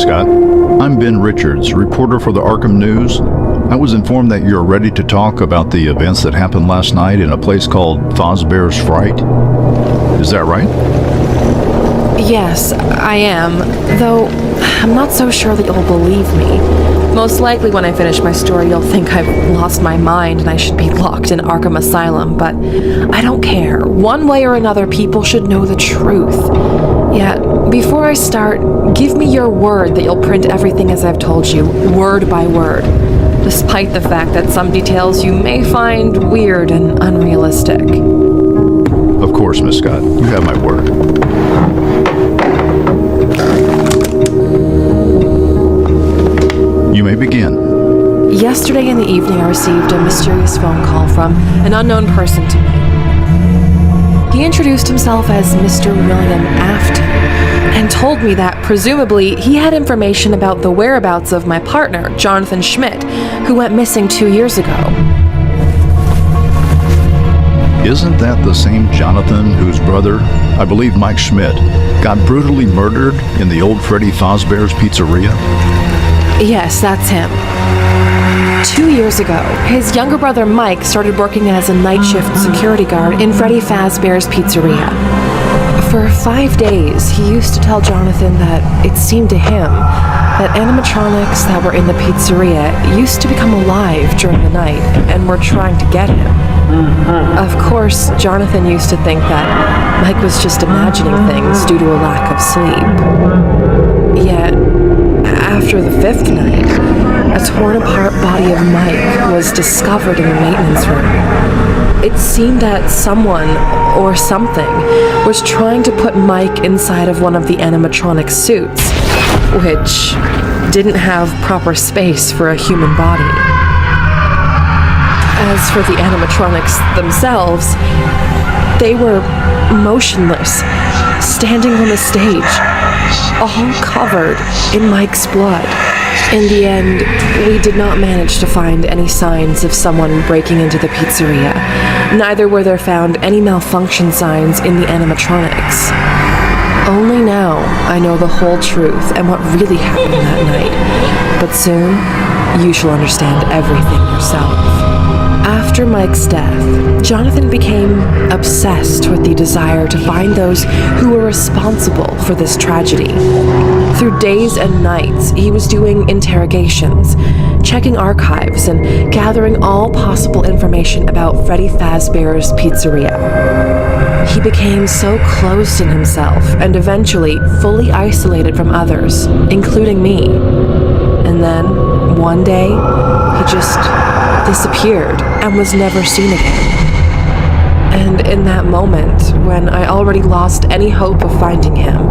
Scott. I'm Ben Richards, reporter for the Arkham News. I was informed that you're ready to talk about the events that happened last night in a place called Fazbear's Fright. Is that right? Yes, I am, though I'm not so sure that you'll believe me. Most likely when I finish my story, you'll think I've lost my mind and I should be locked in Arkham Asylum, but I don't care. One way or another, people should know the truth. Yet, before I start, give me your word that you'll print everything as I've told you, word by word, despite the fact that some details you may find weird and unrealistic. Of course, Miss Scott. You have my word. You may begin. Yesterday in the evening, I received a mysterious phone call from an unknown person to me. He introduced himself as Mr. William Afton and told me that, presumably, he had information about the whereabouts of my partner, Jonathan Schmidt, who went missing 2 years ago. Isn't that the same Jonathan whose brother, I believe Mike Schmidt, got brutally murdered in the old Freddy Fazbear's Pizzeria? Yes, that's him. 2 years ago, his younger brother Mike started working as a night shift security guard in Freddy Fazbear's Pizzeria. For 5 days, he used to tell Jonathan that it seemed to him that animatronics that were in the pizzeria used to become alive during the night and were trying to get him. Of course, Jonathan used to think that Mike was just imagining things due to a lack of sleep. Yet, after the 5th night, a torn-apart body of Mike was discovered in the maintenance room. It seemed that someone, or something, was trying to put Mike inside of one of the animatronic suits, which didn't have proper space for a human body. As for the animatronics themselves, they were motionless, standing on the stage, all covered in Mike's blood. In the end, we did not manage to find any signs of someone breaking into the pizzeria. Neither were there found any malfunction signs in the animatronics. Only now I know the whole truth and what really happened that night. But soon, you shall understand everything yourself. After Mike's death, Jonathan became obsessed with the desire to find those who were responsible for this tragedy. Through days and nights, he was doing interrogations, checking archives, and gathering all possible information about Freddy Fazbear's Pizzeria. He became so closed in himself and eventually fully isolated from others, including me. And then, one day, he just disappeared and was never seen again. And in that moment, when I already lost any hope of finding him,